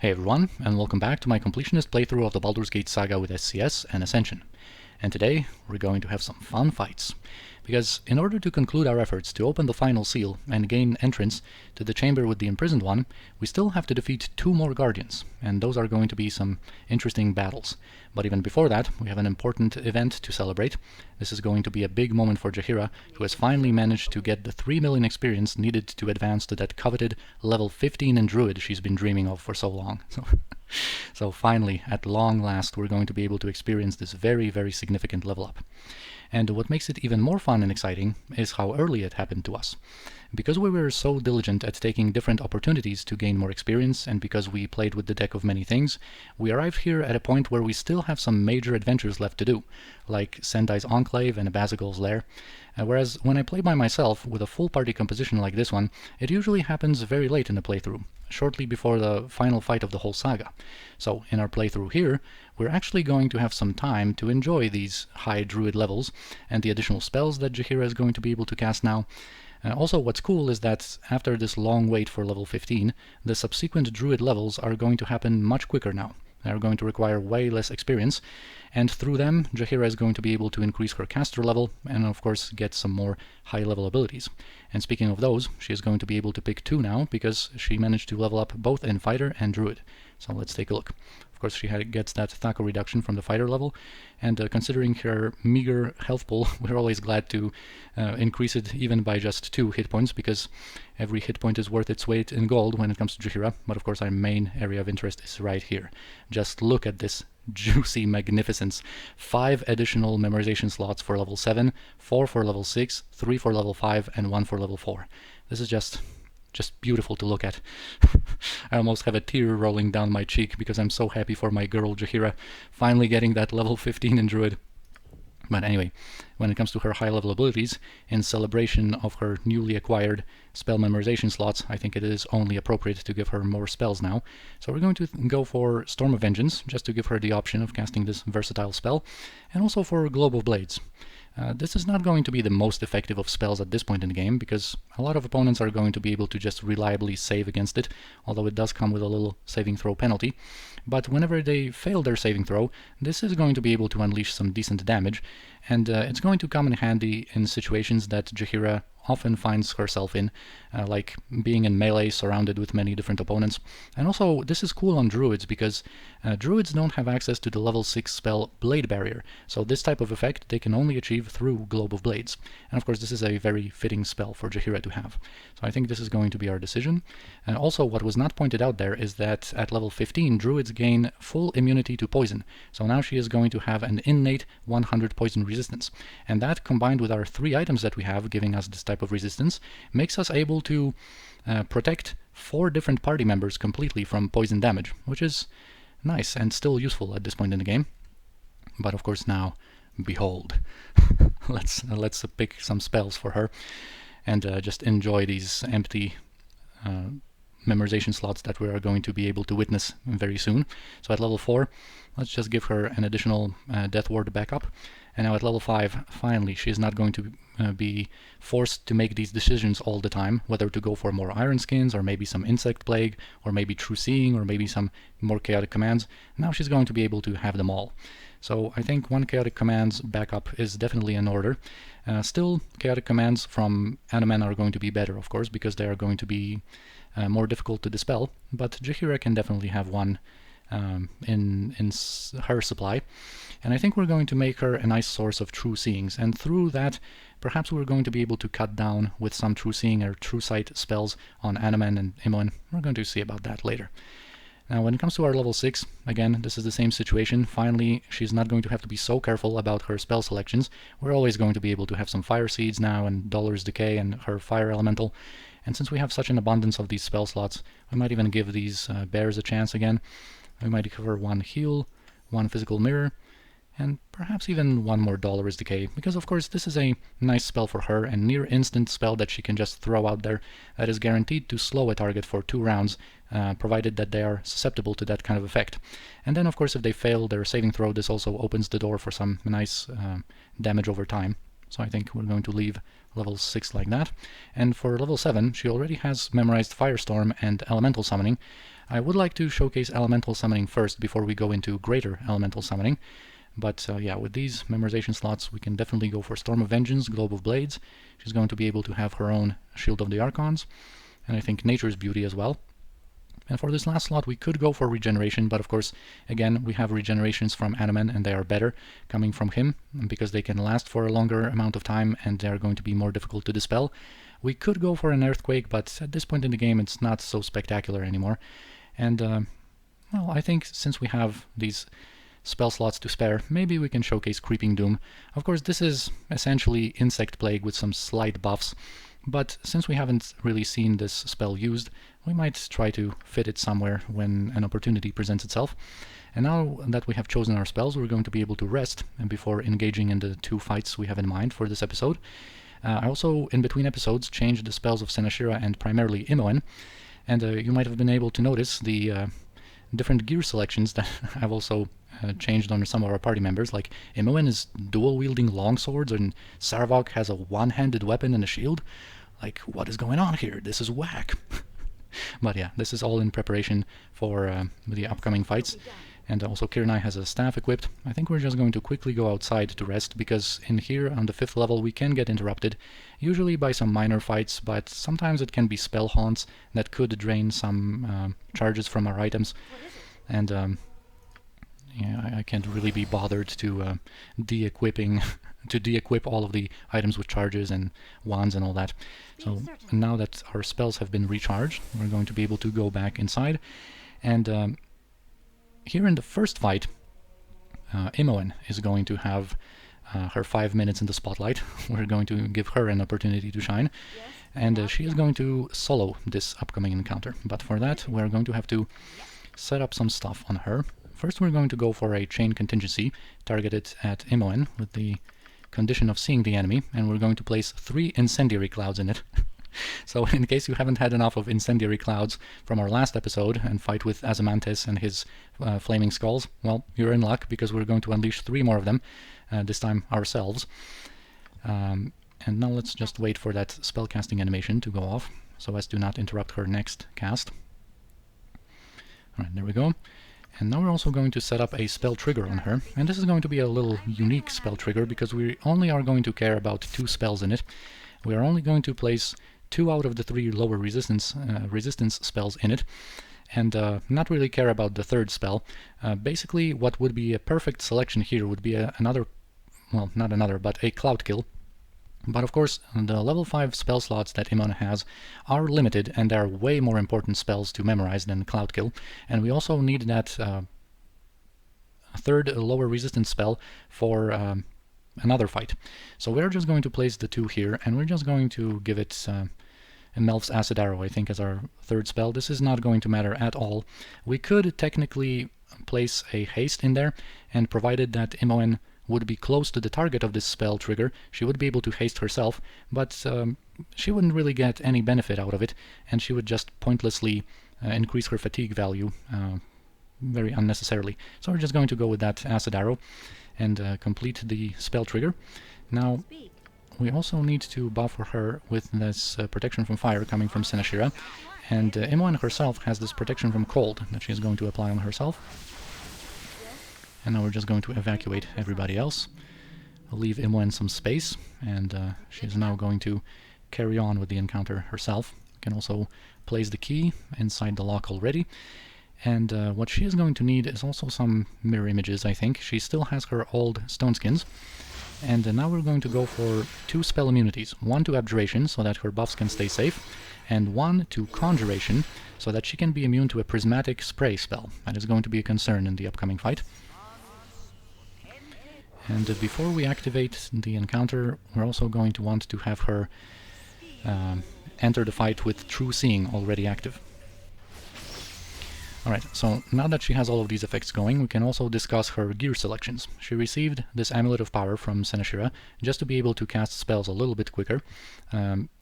Hey everyone, and welcome back to my Completionist playthrough of the Baldur's Gate Saga with SCS and Ascension. And today, we're going to have some fun fights. Because in order to conclude our efforts to open the final seal and gain entrance to the chamber with the imprisoned one, we still have to defeat 2 more guardians, and those are going to be some interesting battles. But even before that, we have an important event to celebrate. This is going to be a big moment for Jaheira, who has finally managed to get the 3 million experience needed to advance to that coveted level 15 in Druid she's been dreaming of for so long. So finally, at long last, we're going to be able to experience this very, very significant level up. And what makes it even more fun and exciting is how early it happened to us. Because we were so diligent at taking different opportunities to gain more experience, and because we played with the deck of many things, we arrived here at a point where we still have some major adventures left to do, like Sendai's Enclave and Abazagul's Lair. Whereas when I play by myself with a full party composition like this one, it usually happens very late in the playthrough, shortly before the final fight of the whole saga. So in our playthrough here, we're actually going to have some time to enjoy these high druid levels and the additional spells that Jaheira is going to be able to cast now. Also, what's cool is that after this long wait for level 15, the subsequent druid levels are going to happen much quicker now. They're going to require way less experience, and through them, Jaheira is going to be able to increase her caster level and of course get some more high level abilities. And speaking of those, she is going to be able to pick 2 now, because she managed to level up both in Fighter and Druid. So let's take a look. Of course, she gets that Thaco reduction from the Fighter level, and considering her meager health pool, we're always glad to increase it even by just 2 hit points, because every hit point is worth its weight in gold when it comes to Jaheira. But of course, our main area of interest is right here. Just look at this juicy magnificence. 5 additional memorization slots for level 7, 4 for level 6, 3 for level 5, and 1 for level 4. This is just beautiful to look at. I almost have a tear rolling down my cheek because I'm so happy for my girl Jaheira finally getting that level 15 in Druid. But anyway, when it comes to her high level abilities, in celebration of her newly acquired spell memorization slots, I think it is only appropriate to give her more spells now. So we're going to go for Storm of Vengeance, just to give her the option of casting this versatile spell, and also for Globe of Blades. This is not going to be the most effective of spells at this point in the game, because a lot of opponents are going to be able to just reliably save against it, although it does come with a little saving throw penalty. But whenever they fail their saving throw, this is going to be able to unleash some decent damage, and it's going to come in handy in situations that Jaheira often finds herself in, like being in melee surrounded with many different opponents. And also, this is cool on Druids, because Druids don't have access to the level 6 spell Blade Barrier, so this type of effect they can only achieve through Globe of Blades. And of course, this is a very fitting spell for Jaheira to have. So I think this is going to be our decision. And also, what was not pointed out there is that at level 15, Druids gain full immunity to poison. So now she is going to have an innate 100 poison resistance. And that, combined with our 3 items that we have giving us this type of resistance, makes us able to protect 4 different party members completely from poison damage, which is nice and still useful at this point in the game. But of course now, behold, let's pick some spells for her and just enjoy these empty memorization slots that we are going to be able to witness very soon. So at level 4, let's just give her an additional Death Ward backup. And now at level 5, finally, she is not going to be forced to make these decisions all the time, whether to go for more Iron Skins, or maybe some Insect Plague, or maybe True Seeing, or maybe some more Chaotic Commands. Now she's going to be able to have them all. So I think 1 Chaotic Commands backup is definitely in order. Still, Chaotic Commands from Anomen are going to be better, of course, because they are going to be more difficult to dispel, but Jaheira can definitely have one in her supply. And I think we're going to make her a nice source of True Seeings, and through that, perhaps we're going to be able to cut down with some True Seeing or True Sight spells on Anomen and Imoen. We're going to see about that later. Now, when it comes to our level 6, again, this is the same situation. Finally, she's not going to have to be so careful about her spell selections. We're always going to be able to have some Fire Seeds now, and Dollar's Decay, and her Fire Elemental. And since we have such an abundance of these spell slots, we might even give these bears a chance again. We might give her 1 heal, 1 physical mirror, and perhaps even 1 more Dollar's Decay, because of course this is a nice spell for her, and near instant spell that she can just throw out there that is guaranteed to slow a target for 2 rounds, provided that they are susceptible to that kind of effect. And then of course if they fail their saving throw, this also opens the door for some nice damage over time. So I think we're going to leave level 6 like that. And for level 7, she already has memorized Firestorm and Elemental Summoning. I would like to showcase elemental summoning first before we go into greater elemental summoning. But yeah, with these memorization slots, we can definitely go for Storm of Vengeance, Globe of Blades. She's going to be able to have her own Shield of the Archons, and I think Nature's Beauty as well. And for this last slot, we could go for Regeneration, but of course, again, we have Regenerations from Anomen, and they are better coming from him, because they can last for a longer amount of time, and they are going to be more difficult to dispel. We could go for an Earthquake, but at this point in the game, it's not so spectacular anymore. And, well, I think since we have these spell slots to spare, maybe we can showcase Creeping Doom. Of course, this is essentially Insect Plague with some slight buffs, but since we haven't really seen this spell used, we might try to fit it somewhere when an opportunity presents itself. And now that we have chosen our spells, we're going to be able to rest before engaging in the 2 fights we have in mind for this episode. I also, in between episodes, changed the spells of Senashira and primarily Imoen, and you might have been able to notice the different gear selections that I've also changed on some of our party members. Like Imoen is dual-wielding longswords, and Sarvok has a one-handed weapon and a shield. Like, what is going on here? This is whack. But yeah, this is all in preparation for the upcoming fights. And also Kirnai has a staff equipped. I think we're just going to quickly go outside to rest, because in here on the 5th level we can get interrupted, usually by some minor fights, but sometimes it can be spell haunts that could drain some charges from our items. And yeah, I can't really be bothered to de-equip all of the items with charges and wands and all that. So now that our spells have been recharged, we're going to be able to go back inside. And here in the first fight, Imoen is going to have her 5 minutes in the spotlight. We're going to give her an opportunity to shine. And she is going to solo this upcoming encounter. But for that, we're going to have to set up some stuff on her. First, we're going to go for a chain contingency targeted at Imoen with the condition of seeing the enemy, and we're going to place 3 incendiary clouds in it. So in case you haven't had enough of incendiary clouds from our last episode and fight with Azamantes and his flaming skulls, well, you're in luck, because we're going to unleash 3 more of them, this time ourselves. And now let's just wait for that spellcasting animation to go off, so as to not interrupt her next cast. Alright, there we go. And now we're also going to set up a spell trigger on her, and this is going to be a little unique spell trigger, because we only are going to care about 2 spells in it. We are only going to place 2 out of the 3 lower resistance spells in it, and not really care about the 3rd spell. Basically, what would be a perfect selection here would be another, well, not another, but a Cloud Kill. But of course, the level 5 spell slots that Imoen has are limited, and there are way more important spells to memorize than Cloud Kill, and we also need that 3rd lower resistance spell for another fight. So we're just going to place the 2 here, and we're just going to give it Melf's Acid Arrow, I think, as our 3rd spell. This is not going to matter at all. We could technically place a haste in there, and provided that Imoen would be close to the target of this spell trigger, she would be able to haste herself, but she wouldn't really get any benefit out of it, and she would just pointlessly increase her fatigue value very unnecessarily. So we're just going to go with that Acid Arrow and complete the spell trigger. Now, we also need to buffer her with this protection from fire coming from Senashira, and Imoen herself has this protection from cold that she is going to apply on herself. And now we're just going to evacuate everybody else. I'll leave Imoen some space, and she's now going to carry on with the encounter herself. You can also place the key inside the lock already. And what she is going to need is also some mirror images, I think. She still has her old stone skins. And now we're going to go for 2 spell immunities. 1 to Abjuration, so that her buffs can stay safe, and 1 to Conjuration, so that she can be immune to a Prismatic Spray spell. That is going to be a concern in the upcoming fight. And before we activate the encounter, we're also going to want to have her enter the fight with True Seeing already active. Alright, so now that she has all of these effects going, we can also discuss her gear selections. She received this Amulet of Power from Senashira just to be able to cast spells a little bit quicker.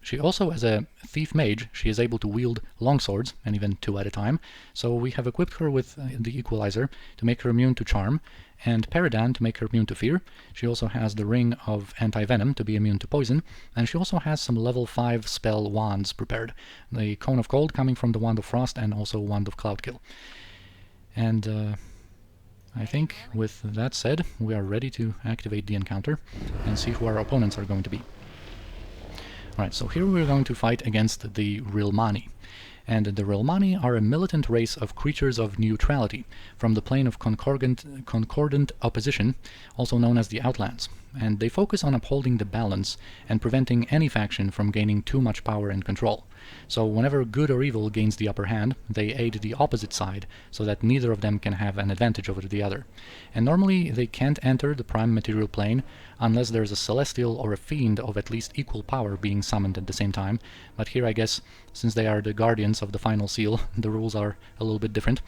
She also, as a thief mage, she is able to wield longswords, and even 2 at a time, so we have equipped her with the Equalizer to make her immune to charm, and Paradan to make her immune to fear. She also has the Ring of Anti-Venom to be immune to poison, and she also has some level 5 spell wands prepared. The Cone of Cold coming from the Wand of Frost and also Wand of Cloudkill. And I think with that said, we are ready to activate the encounter and see who our opponents are going to be. Alright, so here we're going to fight against the Rilmani. And the Rilmani are a militant race of creatures of neutrality from the plane of concordant opposition, also known as the Outlands. And they focus on upholding the balance and preventing any faction from gaining too much power and control. So whenever good or evil gains the upper hand, they aid the opposite side so that neither of them can have an advantage over the other. And normally they can't enter the prime material plane unless there's a celestial or a fiend of at least equal power being summoned at the same time. But here I guess, since they are the guardians of the final seal, the rules are a little bit different.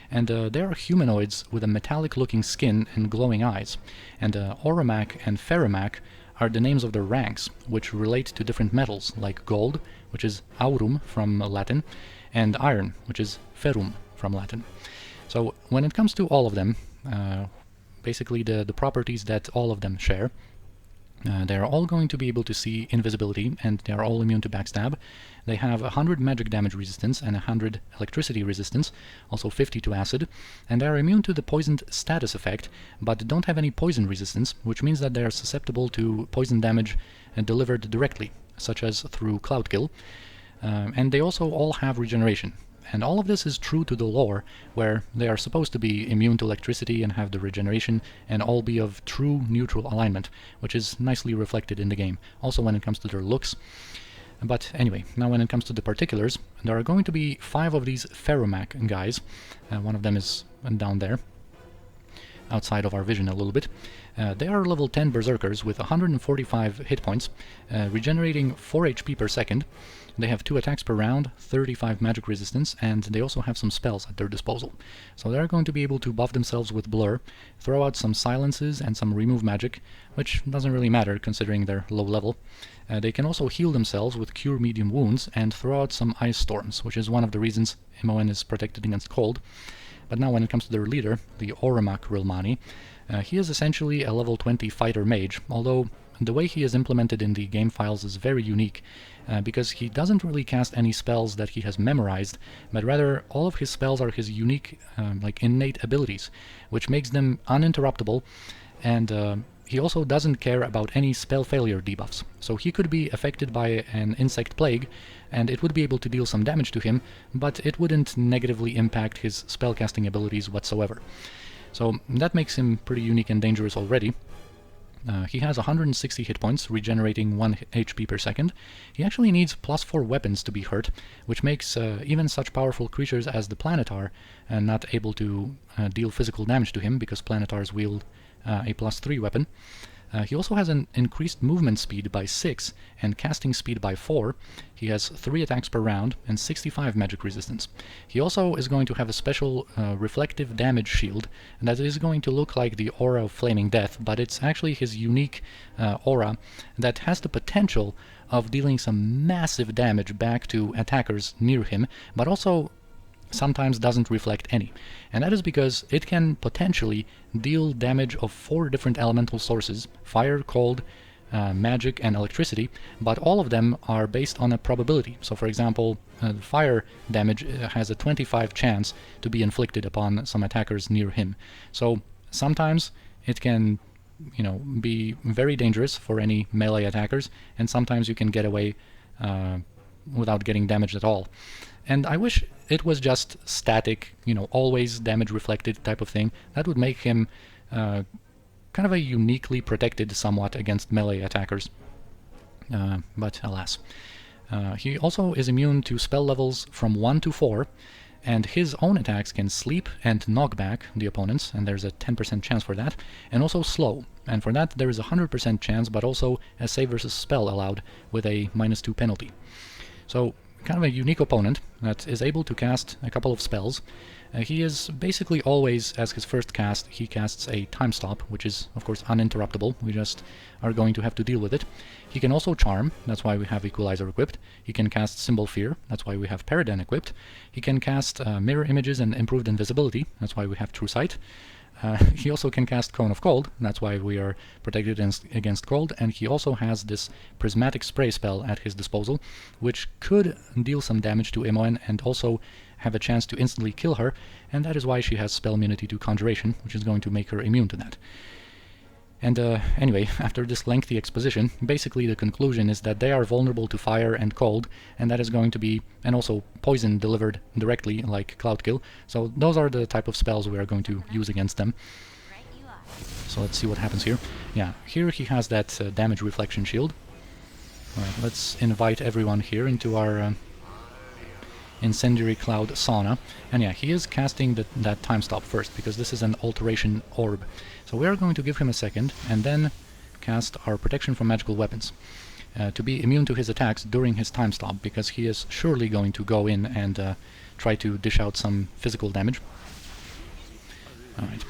And they are humanoids with a metallic looking skin and glowing eyes. And Auramak and Ferromak are the names of their ranks, which relate to different metals, like gold, which is aurum from Latin, and iron, which is ferrum from Latin. So when it comes to all of them, basically the properties that all of them share, they are all going to be able to see invisibility, and they are all immune to backstab. They have 100 magic damage resistance and 100 electricity resistance, also 50 to acid, and they are immune to the poisoned status effect, but don't have any poison resistance, which means that they are susceptible to poison damage delivered directly, such as through Cloudkill. And they also all have regeneration. And all of this is true to the lore, where they are supposed to be immune to electricity and have the regeneration, and all be of true neutral alignment, which is nicely reflected in the game, also when it comes to their looks. But anyway, now when it comes to the particulars, there are going to be 5 of these Ferromak guys. One of them is down there, outside of our vision a little bit. They are level 10 berserkers with 145 hit points, regenerating 4 HP per second. They have 2 attacks per round, 35 magic resistance, and they also have some spells at their disposal. So they're going to be able to buff themselves with Blur, throw out some silences and some remove magic, which doesn't really matter considering their low level. They can also heal themselves with Cure Medium Wounds and throw out some Ice Storms, which is one of the reasons MON is protected against cold. But now when it comes to their leader, the Auramak Rilmani, he is essentially a level 20 fighter mage, although the way he is implemented in the game files is very unique, because he doesn't really cast any spells that he has memorized, but rather all of his spells are his unique, like innate abilities, which makes them uninterruptible, and he also doesn't care about any spell failure debuffs. So he could be affected by an insect plague, and it would be able to deal some damage to him, but it wouldn't negatively impact his spellcasting abilities whatsoever. So that makes him pretty unique and dangerous already. He has 160 hit points, regenerating 1 HP per second. He actually needs +4 weapons to be hurt, which makes even such powerful creatures as the Planetar not able to deal physical damage to him, because Planetars wield a +3 weapon. He also has an increased movement speed by 6 and casting speed by 4. He has 3 attacks per round and 65 magic resistance. He also is going to have a special reflective damage shield that is going to look like the aura of Flaming Death, but it's actually his unique aura that has the potential of dealing some massive damage back to attackers near him, but also sometimes doesn't reflect any. And that is because it can potentially deal damage of 4 different elemental sources: fire, cold, magic, and electricity, but all of them are based on a probability. So for example, fire damage has a 25 chance to be inflicted upon some attackers near him. So sometimes it can, you know, be very dangerous for any melee attackers, and sometimes you can get away without getting damaged at all. And I wish it was just static, you know, always damage reflected type of thing. That would make him kind of a uniquely protected somewhat against melee attackers. But alas. He also is immune to spell levels from 1 to 4, and his own attacks can sleep and knock back the opponents, and there's a 10% chance for that, and also slow. And for that there is a 100% chance, but also a save versus spell allowed with a -2 penalty. So kind of a unique opponent that is able to cast a couple of spells, He is basically always, as his first cast, he casts a time stop, which is of course uninterruptible. We just are going to have to deal with it. He can also charm, that's why we have Equalizer equipped. He can cast Symbol Fear, that's why we have Paradigm equipped. He can cast Mirror Images and Improved Invisibility, that's why we have True Sight. He also can cast Cone of Cold, that's why we are protected against cold, and he also has this Prismatic Spray spell at his disposal, which could deal some damage to Imoen and also have a chance to instantly kill her, and that is why she has spell immunity to Conjuration, which is going to make her immune to that. And anyway, after this lengthy exposition, basically the conclusion is that they are vulnerable to fire and cold, and that is going to be, and also poison delivered directly, like Cloud Kill. So those are the type of spells we are going to use against them. So let's see what happens here. Yeah, here he has that damage reflection shield. Alright, let's invite everyone here into our Incendiary Cloud Sauna. And yeah, he is casting that time stop first, because this is an alteration orb. So we are going to give him a second, and then cast our protection from magical weapons. To be immune to his attacks during his time stop, because he is surely going to go in and try to dish out some physical damage. Alright.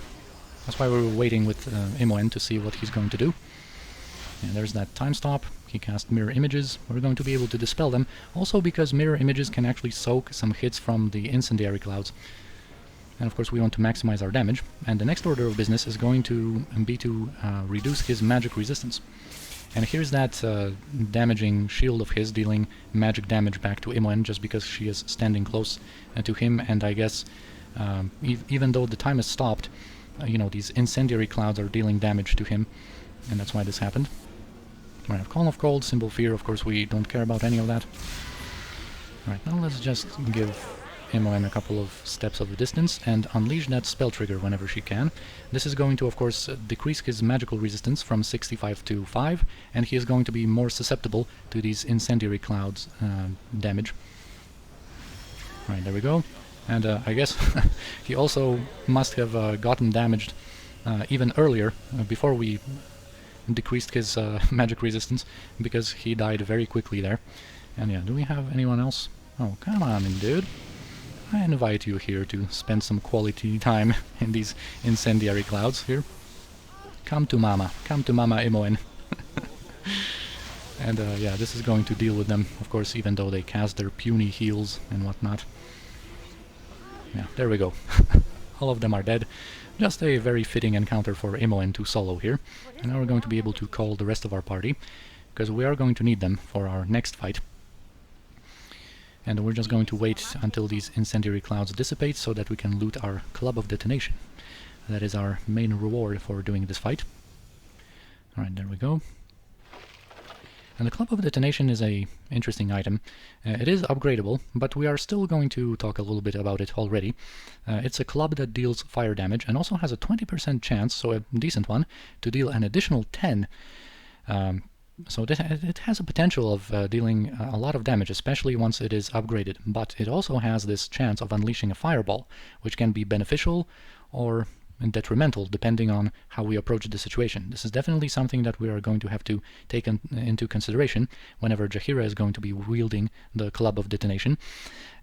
That's why we were waiting with Imoen to see what he's going to do. And there's that time stop. He cast Mirror Images. We're going to be able to dispel them, also because Mirror Images can actually soak some hits from the Incendiary Clouds. And of course we want to maximize our damage, and the next order of business is going to be to reduce his magic resistance. And here's that damaging shield of his, dealing magic damage back to Imoen just because she is standing close to him, and I guess even though the time is stopped, you know, these Incendiary Clouds are dealing damage to him, and that's why this happened. We have Cone of Cold, Symbol Fear, of course we don't care about any of that. Alright, now let's just give Imoen a couple of steps of the distance and unleash that spell trigger whenever she can. This is going to, of course, decrease his magical resistance from 65 to 5, and he is going to be more susceptible to these Incendiary Clouds damage. Right, there we go. And I guess he also must have gotten damaged even earlier, before we decreased his magic resistance, because he died very quickly there. And yeah, do we have anyone else? Oh, come on in, dude. I invite you here to spend some quality time in these Incendiary Clouds here. Come to Mama Imoen. And yeah, this is going to deal with them, of course, even though they cast their puny heals and whatnot. Yeah, there we go. All of them are dead. Just a very fitting encounter for Imoen to solo here. And now we're going to be able to call the rest of our party, because we are going to need them for our next fight. And we're just going to wait until these Incendiary Clouds dissipate so that we can loot our Club of Detonation. That is our main reward for doing this fight. Alright, there we go. And the Club of Detonation is a interesting item. It is upgradable, but we are still going to talk a little bit about it already. It's a club that deals fire damage and also has a 20% chance, so a decent one, to deal an additional 10. So it has a potential of dealing a lot of damage, especially once it is upgraded, but it also has this chance of unleashing a fireball, which can be beneficial or detrimental depending on how we approach the situation. This is definitely something that we are going to have to take into consideration whenever Jaheira is going to be wielding the Club of Detonation,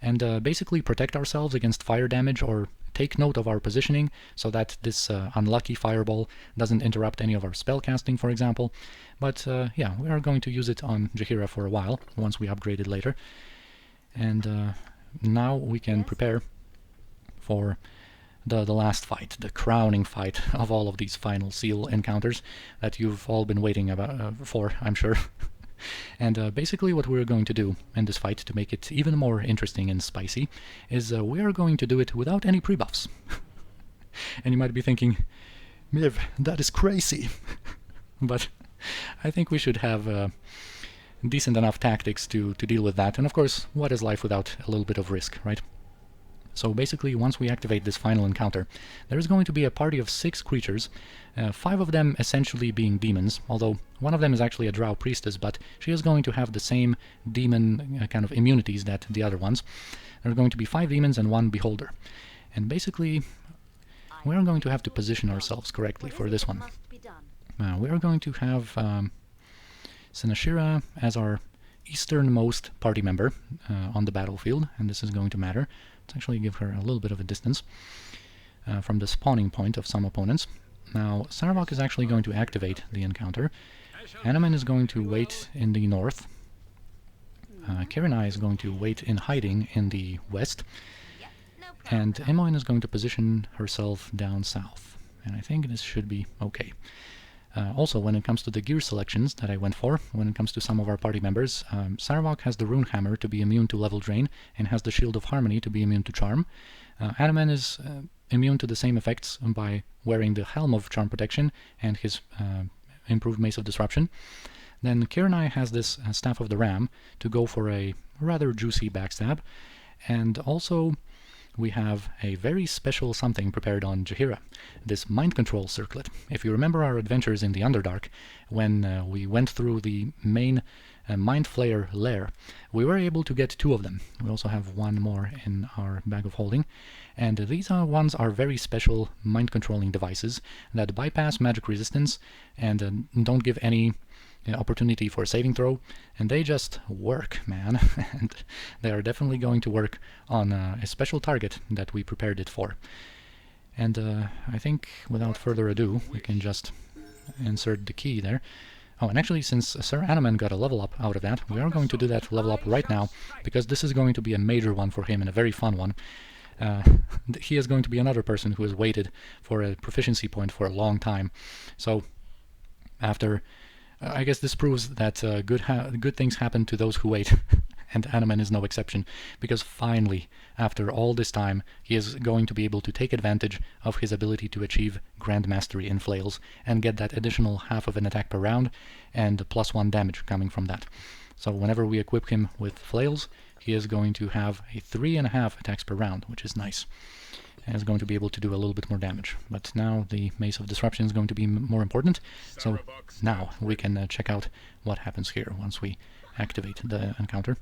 and basically protect ourselves against fire damage, or take note of our positioning so that this unlucky fireball doesn't interrupt any of our spell casting, for example. But yeah, we are going to use it on Jaheira for a while, once we upgrade it later. And now we can prepare for the last fight, the crowning fight of all of these final seal encounters that you've all been waiting for, I'm sure. And basically what we're going to do in this fight, to make it even more interesting and spicy, is we are going to do it without any pre-buffs. And you might be thinking, Miv, that is crazy. But I think we should have decent enough tactics to deal with that. And of course, what is life without a little bit of risk, right? So basically, once we activate this final encounter, there is going to be a party of 6 creatures, 5 of them essentially being demons, although one of them is actually a drow priestess, but she is going to have the same demon kind of immunities that the other ones. There are going to be 5 demons and 1 beholder. And basically, we are going to have to position ourselves correctly for this one. We are going to have Senashira as our easternmost party member on the battlefield, and this is going to matter. Let's actually give her a little bit of a distance from the spawning point of some opponents. Now, Saravok is actually going to activate the encounter. Anomen is going to wait in the north. Kirinai is going to wait in hiding in the west. And Imoen is going to position herself down south. And I think this should be okay. Also, when it comes to the gear selections that I went for, when it comes to some of our party members, Saravok has the Rune Hammer to be immune to level drain, and has the Shield of Harmony to be immune to charm. Anomen is immune to the same effects by wearing the Helm of Charm Protection and his improved Mace of Disruption. Then Kirinai has this Staff of the Ram to go for a rather juicy backstab, and also we have a very special something prepared on Jaheira, this Mind Control Circlet. If you remember our adventures in the Underdark, when we went through the main Mind Flayer lair, we were able to get 2 of them. We also have 1 more in our bag of holding, and these ones are very special mind-controlling devices that bypass magic resistance and don't give any opportunity for a saving throw, and they just work, man. And they are definitely going to work on a special target that we prepared it for. And I think without further ado we can just insert the key there. Oh, and actually, since Sir Anomen got a level up out of that, we are going to do that level up right now, because this is going to be a major one for him and a very fun one. He is going to be another person who has waited for a proficiency point for a long time. So after I guess this proves that good things happen to those who wait, and Anomen is no exception, because finally, after all this time, he is going to be able to take advantage of his ability to achieve Grand Mastery in Flails, and get that additional half of an attack per round, and +1 damage coming from that. So whenever we equip him with Flails, he is going to have a 3.5 attacks per round, which is nice. And is going to be able to do a little bit more damage. But now the Mace of Disruption is going to be more important, so now we can check out what happens here once we activate the encounter.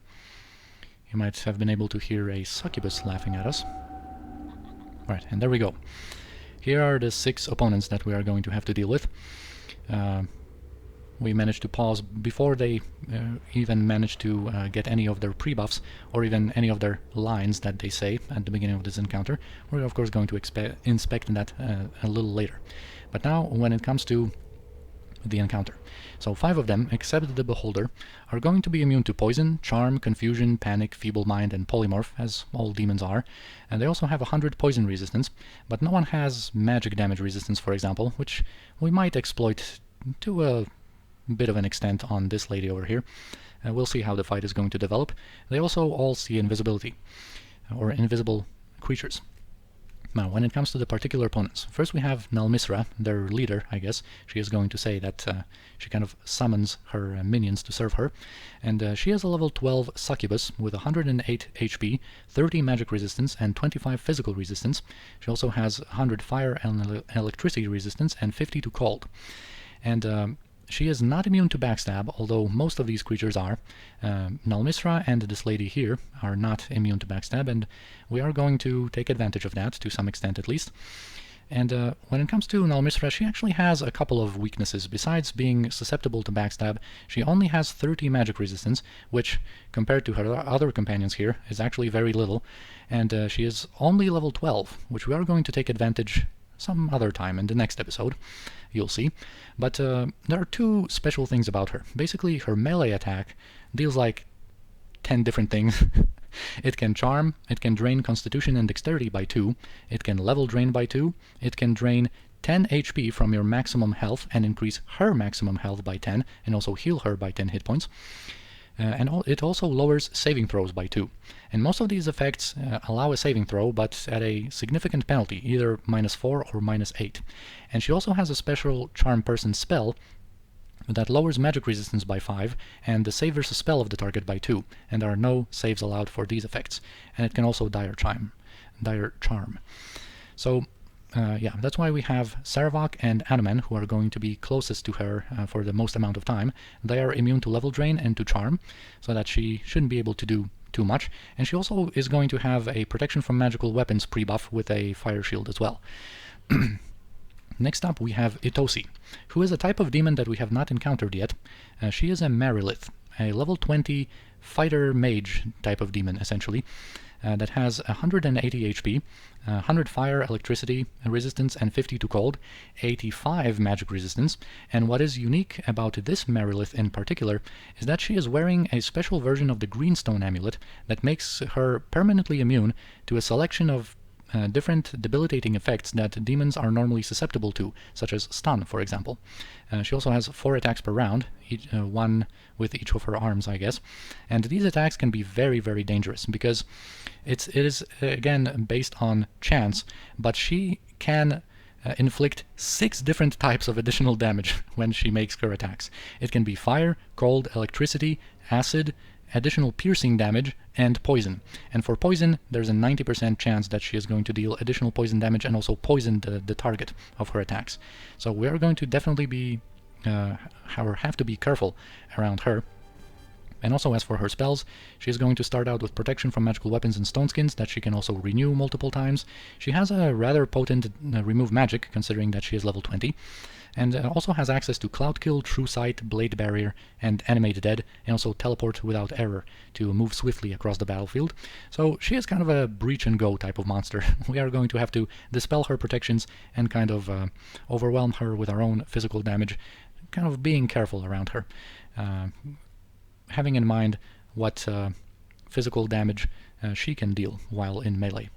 You might have been able to hear a succubus laughing at us. Right, and there we go. Here are the 6 opponents that we are going to have to deal with. We managed to pause before they even managed to get any of their pre-buffs, or even any of their lines that they say at the beginning of this encounter. We're of course going to inspect that a little later. But now, when it comes to the encounter. So 5 of them, except the Beholder, are going to be immune to Poison, Charm, Confusion, Panic, Feeble Mind, and Polymorph, as all demons are. And they also have 100 Poison resistance, but no one has Magic damage resistance, for example, which we might exploit to a bit of an extent on this lady over here. We'll see how the fight is going to develop. They also all see invisibility, or invisible creatures. Now, when it comes to the particular opponents, first we have Nalmissra, their leader, I guess. She is going to say that she kind of summons her minions to serve her. And she has a level 12 succubus with 108 HP, 30 magic resistance, and 25 physical resistance. She also has 100 fire and electricity resistance, and 50 to cold. And she is not immune to backstab, although most of these creatures are. Nalmissra and this lady here are not immune to backstab, and we are going to take advantage of that, to some extent at least. And when it comes to Nalmissra, she actually has a couple of weaknesses. Besides being susceptible to backstab, she only has 30 magic resistance, which, compared to her other companions here, is actually very little. And she is only level 12, which we are going to take advantage some other time in the next episode. You'll see. But there are 2 special things about her. Basically, her melee attack deals like 10 different things. It can charm, it can drain Constitution and Dexterity by 2, it can level drain by 2, it can drain 10 HP from your maximum health and increase her maximum health by 10, and also heal her by 10 hit points. And it also lowers saving throws by 2. And most of these effects allow a saving throw, but at a significant penalty, either -4 or -8. And she also has a special Charm Person spell that lowers magic resistance by 5, and the save versus spell of the target by 2, and there are no saves allowed for these effects. And it can also dire charm. So yeah, that's why we have Saravok and Anomen, who are going to be closest to her for the most amount of time. They are immune to level drain and to charm, so that she shouldn't be able to do too much. And she also is going to have a protection from magical weapons pre-buff with a fire shield as well. Next up we have Itosi, who is a type of demon that we have not encountered yet. She is a Marilith, a level 20 fighter mage type of demon, essentially. that has 180 HP, 100 fire, electricity resistance, and 52 cold, 85 magic resistance. And what is unique about this Merilith in particular is that she is wearing a special version of the Greenstone amulet that makes her permanently immune to a selection of different debilitating effects that demons are normally susceptible to, such as stun, for example. She also has 4 attacks per round, one with each of her arms, I guess. And these attacks can be very, very dangerous because it is again based on chance, but she can inflict 6 different types of additional damage when she makes her attacks. It can be fire, cold, electricity, acid, additional piercing damage, and poison. And for poison, there's a 90% chance that she is going to deal additional poison damage and also poison the target of her attacks. So we are going to definitely be, have to be careful around her. And also, as for her spells, she is going to start out with protection from magical weapons and stone skins that she can also renew multiple times. She has a rather potent remove magic, considering that she is level 20. And also has access to Cloud Kill, True Sight, Blade Barrier, and Animate Dead, and also Teleport without error to move swiftly across the battlefield. So she is kind of a breach and go type of monster. We are going to have to dispel her protections and kind of overwhelm her with our own physical damage, kind of being careful around her. Having in mind what physical damage she can deal while in melee.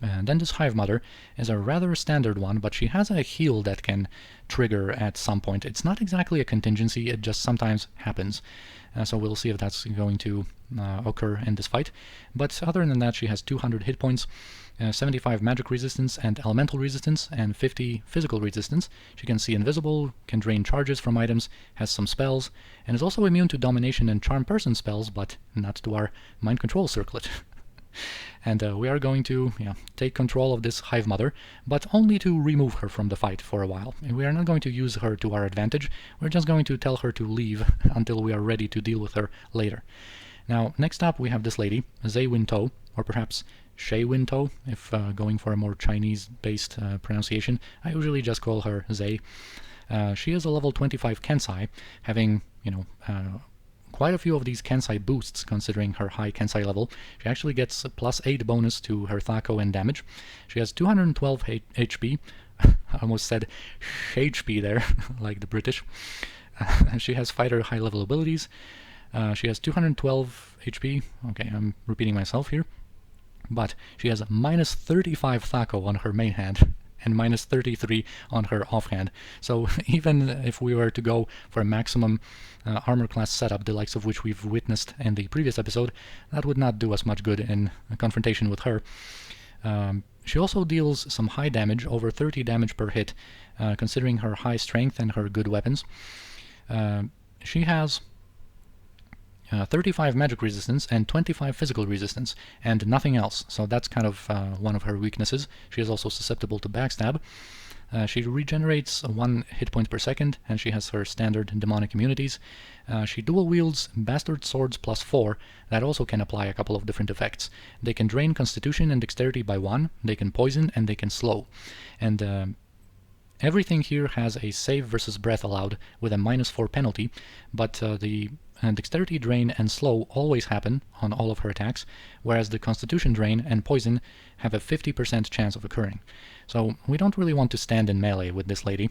And then this Hive Mother is a rather standard one, but she has a heal that can trigger at some point. It's not exactly a contingency, it just sometimes happens. So we'll see if that's going to occur in this fight. But other than that, she has 200 hit points, 75 magic resistance and elemental resistance, and 50 physical resistance. She can see invisible, can drain charges from items, has some spells, and is also immune to domination and charm person spells, but not to our mind control circlet. And we are going to take control of this Hive Mother, but only to remove her from the fight for a while. We are not going to use her to our advantage, we're just going to tell her to leave until we are ready to deal with her later. Now, next up we have this lady, Zhe Wintou, or perhaps Shay Wintou, if going for a more Chinese-based pronunciation. I usually just call her Zhe. She is a level 25 Kensai, having, quite a few of these Kensai boosts considering her high Kensai level. She actually gets a +8 bonus to her Thaco and damage. She has 212 HP. I almost said HP there, like the British. She has fighter high level abilities. She has 212 HP. Okay, I'm repeating myself here. But she has -35 Thaco on her main hand and -33 on her offhand. So even if we were to go for a maximum armor class setup, the likes of which we've witnessed in the previous episode, that would not do us much good in a confrontation with her. She also deals some high damage, over 30 damage per hit, considering her high strength and her good weapons. She has 35 magic resistance and 25 physical resistance, and nothing else, so that's kind of one of her weaknesses. She is also susceptible to backstab. She regenerates 1 hit point per second, and she has her standard demonic immunities. She dual wields Bastard Swords +4 that also can apply a couple of different effects. They can drain Constitution and Dexterity by 1, they can poison, and they can slow. And everything here has a save versus breath allowed with a -4 penalty, but the Dexterity drain and slow always happen on all of her attacks, whereas the Constitution drain and poison have a 50% chance of occurring. So we don't really want to stand in melee with this lady.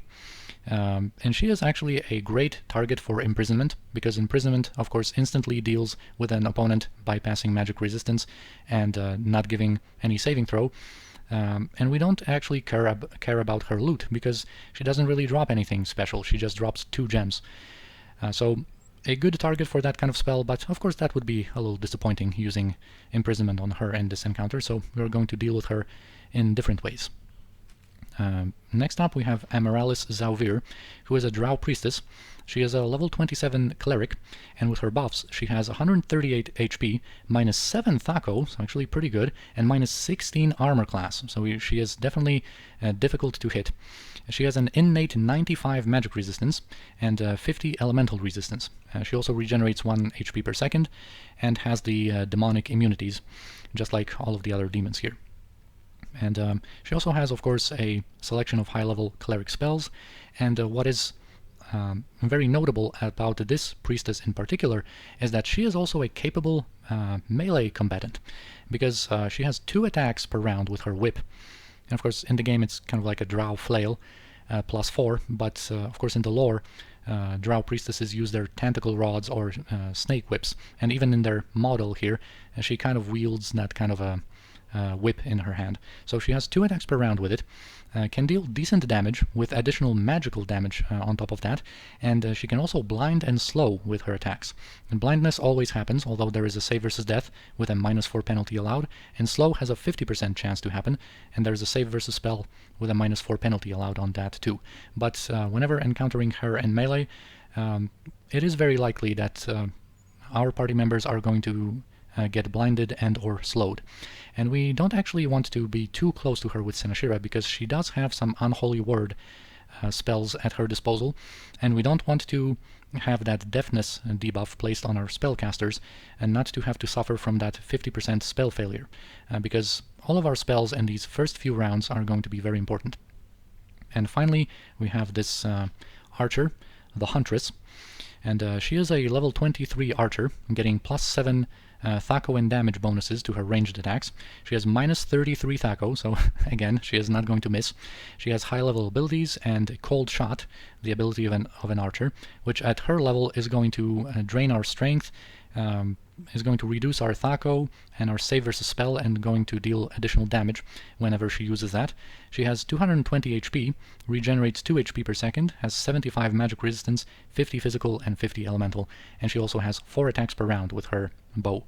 And she is actually a great target for imprisonment, because imprisonment, of course, instantly deals with an opponent bypassing magic resistance and not giving any saving throw. And we don't actually care about her loot, because she doesn't really drop anything special. She just drops 2 gems. So a good target for that kind of spell, but of course that would be a little disappointing using imprisonment on her in this encounter, so we're going to deal with her in different ways. Next up we have Amaralis Zauvir, who is a Drow Priestess. She is a level 27 Cleric, and with her buffs she has 138 HP, -7 Thaco, so actually pretty good, and -16 armor class, so she is definitely difficult to hit. She has an innate 95 magic resistance and 50 elemental resistance. She also regenerates 1 HP per second and has the demonic immunities, just like all of the other demons here. And she also has, of course, a selection of high-level cleric spells, and what is very notable about this priestess in particular is that she is also a capable melee combatant, because she has 2 attacks per round with her whip. And of course in the game it's kind of like a drow flail, +4, but of course in the lore drow priestesses use their tentacle rods or snake whips, and even in their model here she kind of wields that kind of a whip in her hand. So she has 2 attacks per round with it, can deal decent damage with additional magical damage on top of that, and she can also blind and slow with her attacks. And blindness always happens, although there is a save versus death with a -4 penalty allowed, and slow has a 50% chance to happen, and there's a save versus spell with a -4 penalty allowed on that too. But whenever encountering her in melee, it is very likely that our party members are going to get blinded and or slowed. And we don't actually want to be too close to her with Senashira, because she does have some unholy word spells at her disposal, and we don't want to have that deafness debuff placed on our spellcasters and not to have to suffer from that 50% spell failure, because all of our spells in these first few rounds are going to be very important. And finally we have this archer, the Huntress, and she is a level 23 archer, getting +7 Thaco and damage bonuses to her ranged attacks. She has -33 Thaco, so again, she is not going to miss. She has high level abilities and Cold Shot, the ability of an archer, which at her level is going to drain our strength, is going to reduce our Thaco and our save versus spell, and going to deal additional damage whenever she uses that. She has 220 HP, regenerates 2 HP per second, has 75 magic resistance, 50 physical and 50 elemental, and she also has 4 attacks per round with her bow.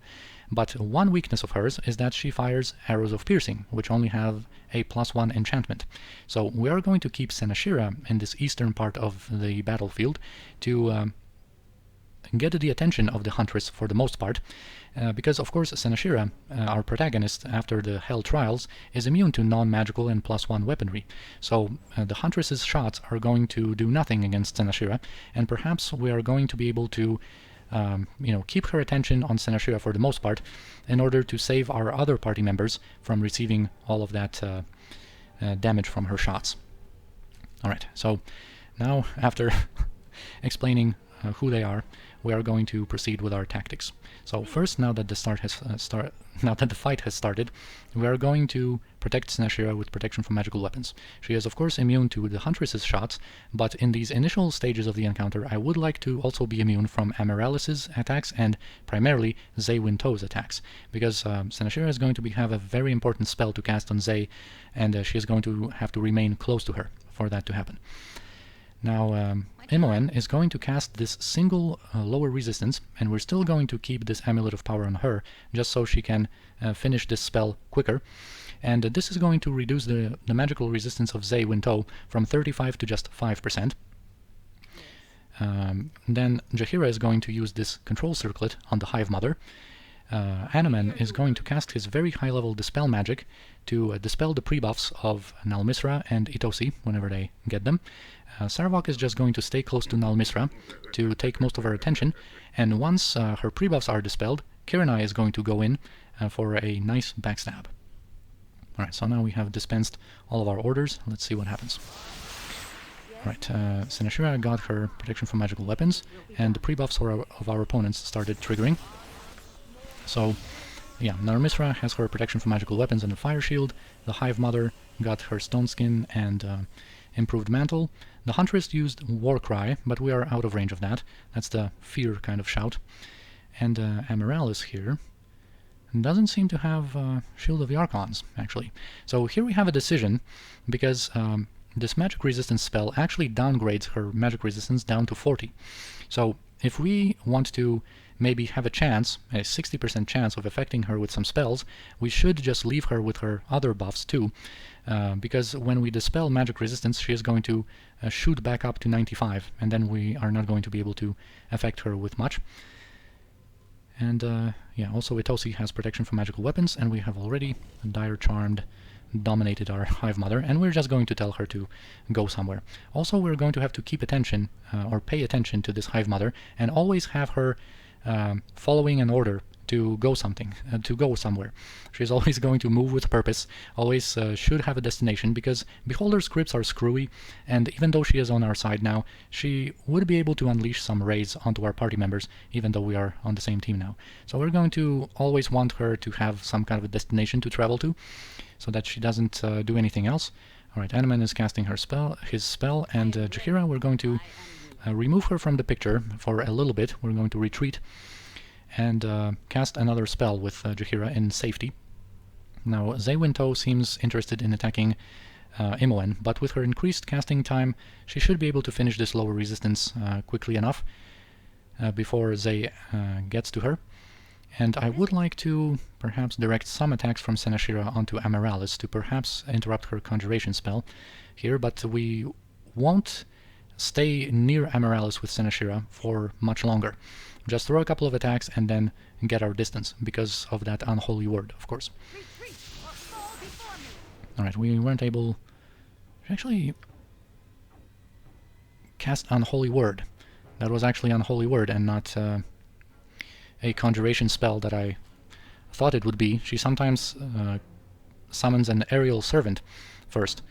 But one weakness of hers is that she fires arrows of piercing, which only have a +1 enchantment. So we are going to keep Senashira in this eastern part of the battlefield to get the attention of the Huntress for the most part, because of course Senashira, our protagonist after the Hell Trials, is immune to non-magical and +1 weaponry. So the Huntress's shots are going to do nothing against Senashira, and perhaps we are going to be able to keep her attention on Senashira for the most part, in order to save our other party members from receiving all of that damage from her shots. Alright, so now after explaining who they are, we are going to proceed with our tactics. So first, now that the fight has started, we are going to protect Senashira with protection from magical weapons. She is of course immune to the Huntress's shots, but in these initial stages of the encounter I would like to also be immune from Amaralis's attacks and primarily Zay Winto's attacks, because Senashira is going to have a very important spell to cast on Zay, and she is going to have to remain close to her for that to happen. Now, Imoen is going to cast this single lower resistance, and we're still going to keep this Amulet of Power on her, just so she can finish this spell quicker. And this is going to reduce the magical resistance of Zay Winto from 35 to just 5%. Then Jaheira is going to use this Control Circlet on the Hive Mother. Anomen is going to cast his very high-level Dispel magic to dispel the pre-buffs of Nalmissra and Itosi whenever they get them. Sarvok is just going to stay close to Nalmissra to take most of her attention, and once her pre-buffs are dispelled, Kirinai is going to go in for a nice backstab. Alright, so now we have dispensed all of our orders. Let's see what happens. Alright, Senashira got her protection from magical weapons, and the pre-buffs of our opponents started triggering. So, yeah, Nalmissra has her protection from magical weapons and a fire shield. The Hive Mother got her stone skin and improved mantle. The Huntress used War Cry, but we are out of range of that. That's the fear kind of shout. And Amaralis here doesn't seem to have Shield of the Archons, actually. So here we have a decision, because this magic resistance spell actually downgrades her magic resistance down to 40. So if we want to maybe have a chance, a 60% chance of affecting her with some spells, we should just leave her with her other buffs too, because when we dispel magic resistance, she is going to shoot back up to 95, and then we are not going to be able to affect her with much. And yeah, also Itosi has protection from magical weapons, and we have already Dire Charmed dominated our Hive Mother, and we're just going to tell her to go somewhere. Also, we're going to have to keep attention, or pay attention to this Hive Mother, and always have her following an order to go somewhere. She's always going to move with purpose, always should have a destination, because Beholder's scripts are screwy, and even though she is on our side now, she would be able to unleash some raids onto our party members, even though we are on the same team now. So we're going to always want her to have some kind of a destination to travel to, so that she doesn't do anything else. Alright, Animan is casting his spell, and Jaheira, we're going to remove her from the picture for a little bit. We're going to retreat and cast another spell with Jaheira in safety. Now, Zaywinto seems interested in attacking Imoen, but with her increased casting time, she should be able to finish this lower resistance quickly enough before Zay gets to her. And I would like to perhaps direct some attacks from Senashira onto Amaralis to perhaps interrupt her conjuration spell here, but we won't stay near Amaralis with Senashira for much longer. Just throw a couple of attacks and then get our distance, because of that unholy word, of course. Alright, we weren't able to actually cast Unholy Word. That was actually Unholy Word and not a conjuration spell that I thought it would be. She sometimes summons an aerial servant first,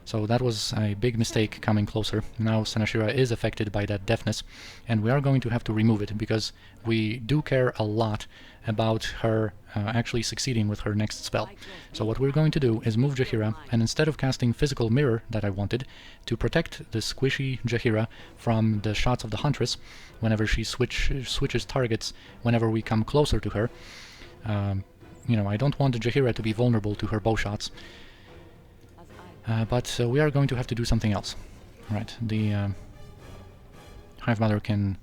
so that was a big mistake coming closer. Now Senashira is affected by that deafness, and we are going to have to remove it, because we do care a lot about her actually succeeding with her next spell. So what we're going to do is move Jaheira, and instead of casting Physical Mirror that I wanted, to protect the squishy Jaheira from the shots of the Huntress, whenever she switches targets, whenever we come closer to her. You know, I don't want the Jaheira to be vulnerable to her bow shots. But we are going to have to do something else. Right, the Hive Mother can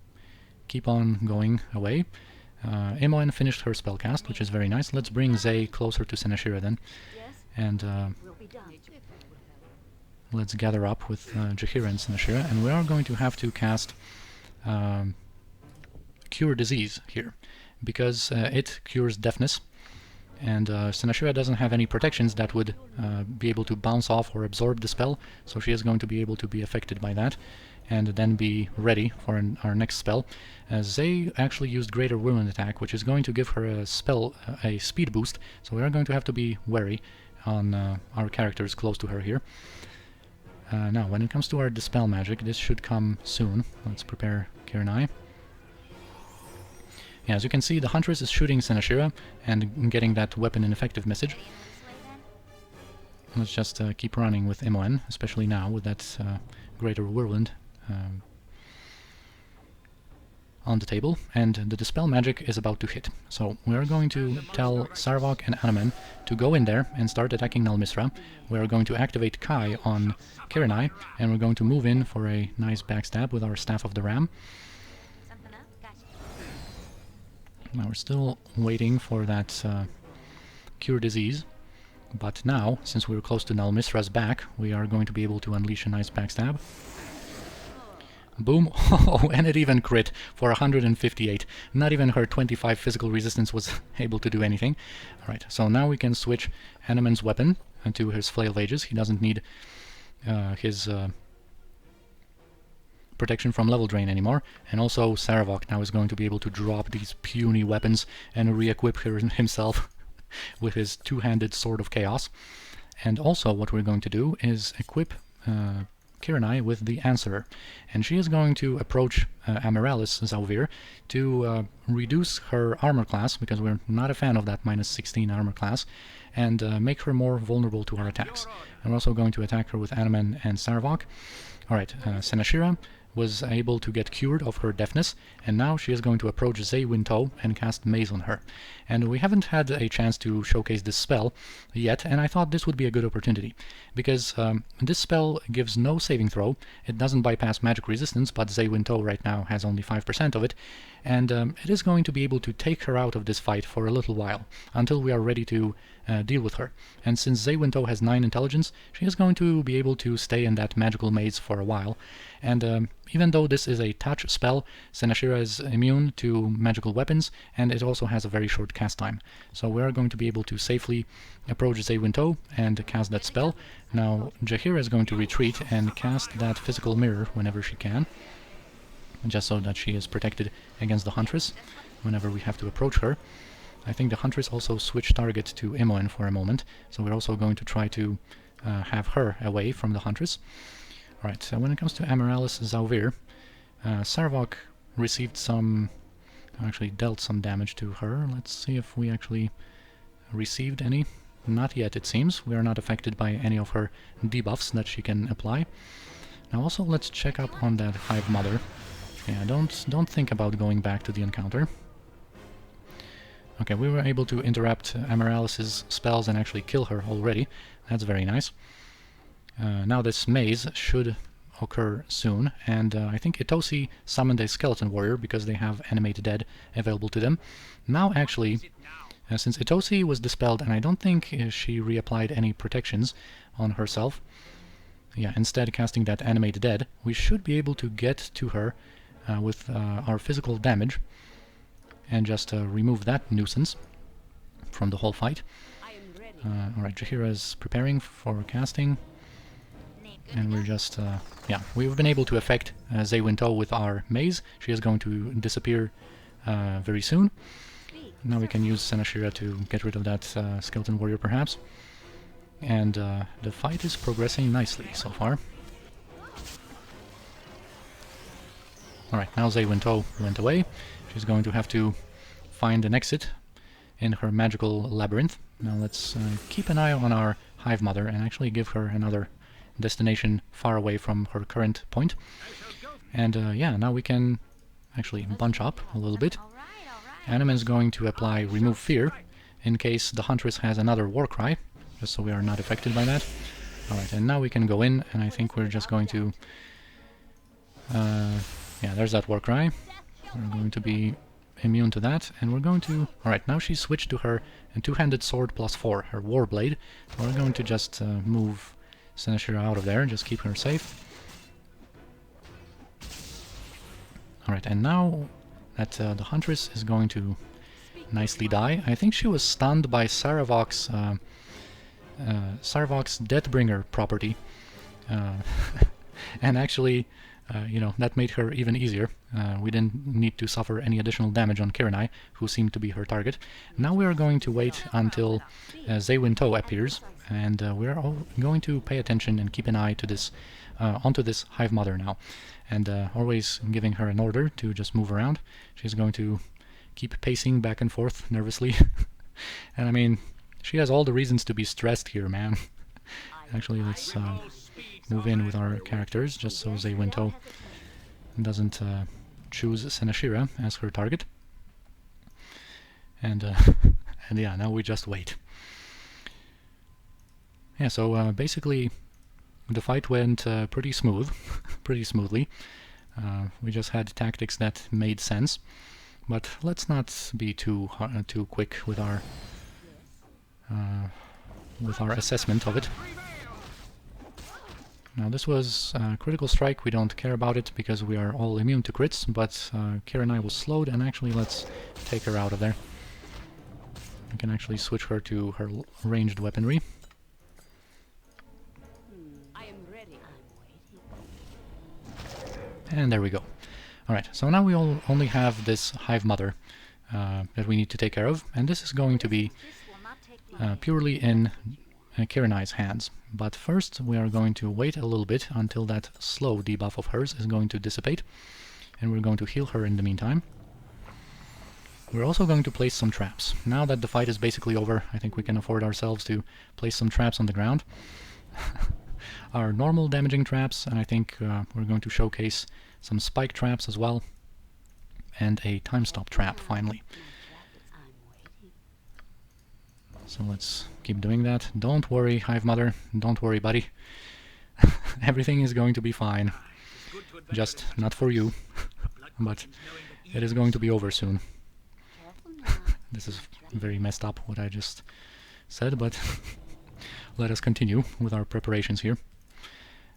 keep on going away. Imoen finished her spellcast, which is very nice. Let's bring Zay closer to Senashira then. And let's gather up with Jaheira and Senashira. And we are going to have to cast Cure Disease here, because it cures deafness. And Senashira doesn't have any protections that would be able to bounce off or absorb the spell, so she is going to be able to be affected by that, and then be ready for our next spell. Zay actually used Greater Whirlwind Attack, which is going to give her a speed boost, so we are going to have to be wary on our characters close to her here. Now, when it comes to our Dispel magic, this should come soon. Let's prepare Kiranai. Yeah, as you can see, the Huntress is shooting Senashira and getting that weapon ineffective message. Let's just keep running with Imoen, especially now with that Greater Whirlwind on the table, and the Dispel magic is about to hit. So we are going to tell Sarvok and Anamen to go in there and start attacking Nalmissra. We are going to activate Kai on Kiranai, and we're going to move in for a nice backstab with our Staff of the Ram. Now we're still waiting for that Cure Disease, but now, since we're close to Nalmissra's back, we are going to be able to unleash a nice backstab. Boom! Oh, and it even crit for 158. Not even her 25 physical resistance was able to do anything. Alright, so now we can switch Animan's weapon to his Flail of Ages. He doesn't need his protection from level drain anymore, and also Sarvok now is going to be able to drop these puny weapons and re-equip himself with his two-handed Sword of Chaos. And also what we're going to do is equip Kiranai with the Answerer, and she is going to approach Amaralis Zauvir to reduce her armor class, because we're not a fan of that minus 16 armor class, and make her more vulnerable to our attacks. And we're also going to attack her with Animan and Sarvok. Alright, Senashira was able to get cured of her deafness, and now she is going to approach Zaywinto and cast Maze on her. And we haven't had a chance to showcase this spell yet, and I thought this would be a good opportunity, because this spell gives no saving throw, it doesn't bypass magic resistance, but Zaywinto right now has only 5% of it, and it is going to be able to take her out of this fight for a little while, until we are ready to deal with her. And since Zaywinto has 9 intelligence, she is going to be able to stay in that magical maze for a while, and even though this is a touch spell, Senashira is immune to magical weapons, and it also has a very short cast time. So we are going to be able to safely approach Zaywinto and cast that spell. Now Jaheira is going to retreat and cast that Physical Mirror whenever she can, just so that she is protected against the Huntress whenever we have to approach her. I think the Huntress also switched target to Imoen for a moment, so we're also going to try to have her away from the Huntress. Alright, so when it comes to Amaralis Zauvir, Sarvok received some... actually dealt some damage to her. Let's see if we actually received any. Not yet, it seems. We are not affected by any of her debuffs that she can apply. Now also let's check up on that Hive Mother. Yeah, don't think about going back to the encounter. Okay, we were able to interrupt Amaralis's spells and actually kill her already. That's very nice. Now this maze should occur soon, and I think Itosi summoned a skeleton warrior because they have animated dead available to them. Now actually, since Itosi was dispelled, and I don't think she reapplied any protections on herself, yeah, instead casting that animated dead, we should be able to get to her with our physical damage and just remove that nuisance from the whole fight. Alright, Jaheira is preparing for casting. And we're just, yeah, we've been able to affect Zeywinto with our maze. She is going to disappear very soon. Now we can use Senashira to get rid of that skeleton warrior, perhaps. And the fight is progressing nicely so far. Alright, now Zeywinto went away. She's going to have to find an exit in her magical labyrinth. Now let's keep an eye on our Hive Mother and actually give her another destination far away from her current point. And yeah, now we can actually bunch up a little bit. Animan's going to apply Remove Fear in case the Huntress has another Warcry, just so we are not affected by that. Alright, and now we can go in, and I think we're just going to... yeah, there's that Warcry. We're going to be immune to that, and we're going to... Alright, now she's switched to her two-handed sword +4, her Warblade. So we're going to just move Senashira out of there, just keep her safe. Alright, and now that the Huntress is going to nicely die, I think she was stunned by Sarvok's Deathbringer property. And actually, you know, that made her even easier. We didn't need to suffer any additional damage on Kiranai, who seemed to be her target. Now we are going to wait until Zeywinto appears, and we are all going to pay attention and keep an eye to this, onto this Hive Mother now, and always giving her an order to just move around. She's going to keep pacing back and forth nervously, and I mean, she has all the reasons to be stressed here, man. Actually, let's move in with our characters, just so Zeywinto doesn't choose Senashira as her target. And and yeah, now we just wait. Yeah, so basically the fight went pretty smoothly. We just had tactics that made sense, but let's not be too quick with our assessment of it. Now this was Critical Strike. We don't care about it because we are all immune to crits, but Kiranai was slowed, and actually let's take her out of there. We can actually switch her to her ranged weaponry. And there we go. Alright, so now we only have this Hive Mother that we need to take care of, and this is going to be purely in Kiranai's hands. But first we are going to wait a little bit until that slow debuff of hers is going to dissipate, and we're going to heal her in the meantime. We're also going to place some traps. Now that the fight is basically over, I think we can afford ourselves to place some traps on the ground. Our normal damaging traps, and I think we're going to showcase some spike traps as well, and a time stop trap finally. So let's keep doing that. Don't worry, Hive Mother, don't worry, buddy. Everything is going to be fine. Just not for you, but it is going to be over soon. This is very messed up what I just said, but let us continue with our preparations here.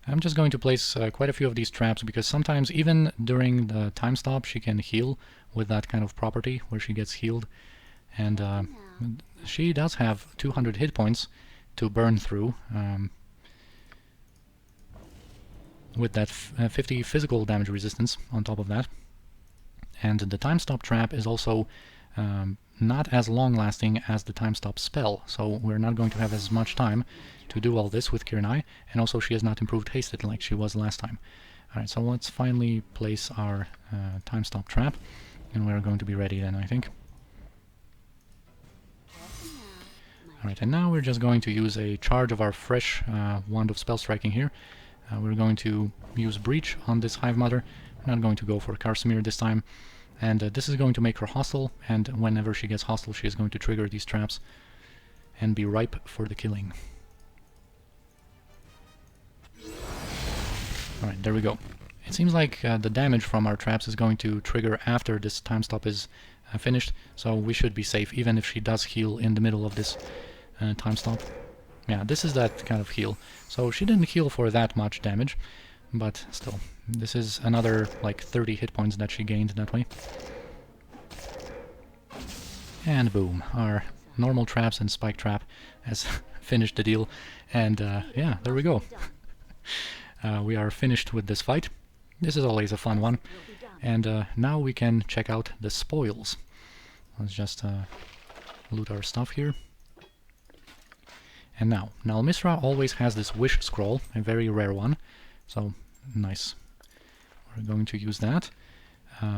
I'm just going to place quite a few of these traps because sometimes even during the time stop she can heal with that kind of property where she gets healed, and she does have 200 hit points to burn through with that 50 physical damage resistance on top of that. And the time stop trap is also not as long-lasting as the time stop spell, so we're not going to have as much time to do all this with Kiranai, and also she has not improved hasted like she was last time. Alright, so let's finally place our time stop trap, and we're going to be ready then, I think. Alright, and now we're just going to use a charge of our fresh Wand of Spell Striking here. We're going to use Breach on this Hive Mother. We're not going to go for Karsamir this time. And this is going to make her hostile, and whenever she gets hostile she is going to trigger these traps and be ripe for the killing. Alright, there we go. It seems like the damage from our traps is going to trigger after this time stop is finished, so we should be safe even if she does heal in the middle of this time stop. Yeah, this is that kind of heal. So she didn't heal for that much damage, but still. This is another like 30 hit points that she gained that way. And boom, our normal traps and spike trap has finished the deal. And yeah, there we go. We are finished with this fight. This is always a fun one. And now we can check out the spoils. Let's just loot our stuff here. And now, Nalmissra always has this wish scroll, a very rare one. So, nice. We're going to use that.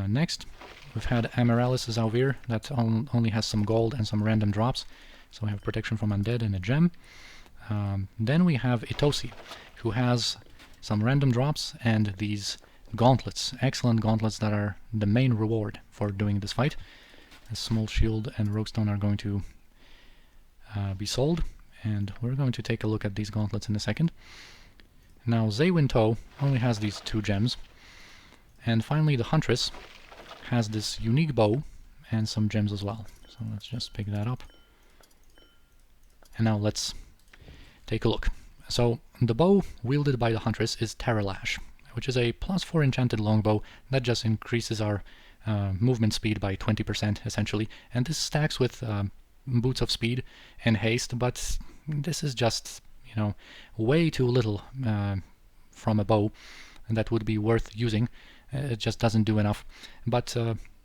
Next, we've had Amaralis Zauvir, that only has some gold and some random drops. So we have protection from undead and a gem. Then we have Itosi, who has some random drops and these gauntlets. Excellent gauntlets that are the main reward for doing this fight. A small shield and roguestone are going to be sold. And we're going to take a look at these gauntlets in a second. Now, Zaywin only has these 2 gems. And finally, the Huntress has this unique bow and some gems as well. So let's just pick that up. And now let's take a look. So, the bow wielded by the Huntress is Terralash, which is a +4 enchanted longbow that just increases our movement speed by 20%, essentially. And this stacks with Boots of Speed and Haste, but this is just, you know, way too little from a bow that would be worth using. It just doesn't do enough. But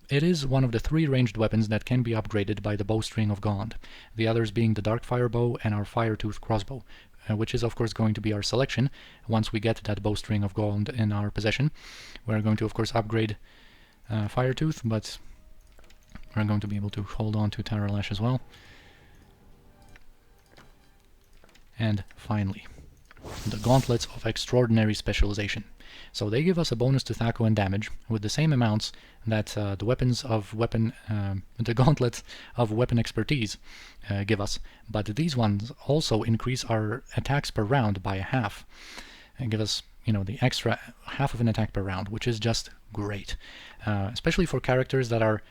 it is one of the 3 ranged weapons that can be upgraded by the Bowstring of Gond, the others being the Darkfire Bow and our Firetooth Crossbow, which is of course going to be our selection once we get that Bowstring of Gond in our possession. We're going to of course upgrade Firetooth, but we're going to be able to hold on to Terralash as well. And finally, the Gauntlets of Extraordinary Specialization. So they give us a bonus to Thaco and damage with the same amounts that the Gauntlets of Weapon Expertise give us. But these ones also increase our attacks per round by half and give us, you know, the extra half of an attack per round, which is just great, especially for characters that are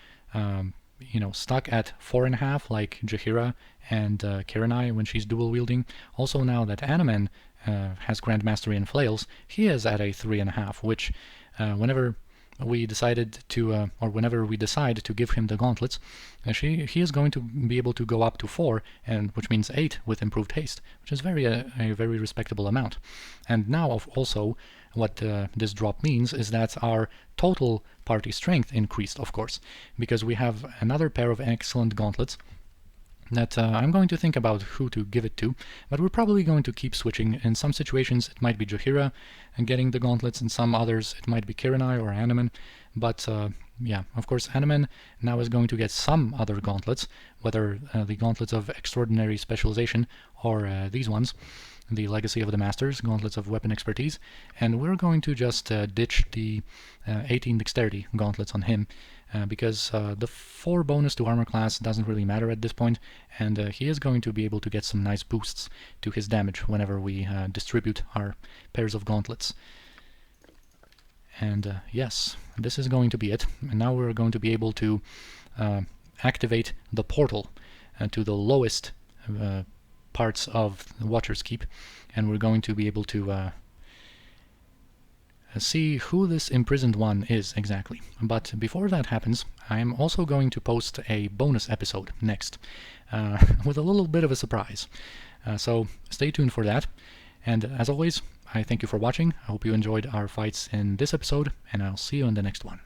you know, stuck at 4.5 like Jaheira and Kiranai when she's dual wielding. Also now that Animan has Grand Mastery and Flails, he is at a 3.5, which whenever we decided to, or whenever we decide to give him the gauntlets, he is going to be able to go up to 4, and which means 8 with improved haste, which is a very respectable amount. And now also what this drop means is that our total party strength increased, of course, because we have another pair of excellent gauntlets that I'm going to think about who to give it to, but we're probably going to keep switching. In some situations it might be Jaheira and getting the gauntlets, in some others it might be Kiranai or Animan, but yeah, of course Animan now is going to get some other gauntlets, whether the gauntlets of extraordinary specialization or these ones, the Legacy of the Masters, Gauntlets of Weapon Expertise, and we're going to just ditch the 18 Dexterity gauntlets on him, because the 4 bonus to armor class doesn't really matter at this point, and he is going to be able to get some nice boosts to his damage whenever we distribute our pairs of gauntlets. And yes, this is going to be it, and now we're going to be able to activate the portal to the lowest parts of Watcher's Keep, and we're going to be able to see who this imprisoned one is exactly. But before that happens, I'm also going to post a bonus episode next, with a little bit of a surprise. So stay tuned for that, and as always, I thank you for watching. I hope you enjoyed our fights in this episode, and I'll see you in the next one.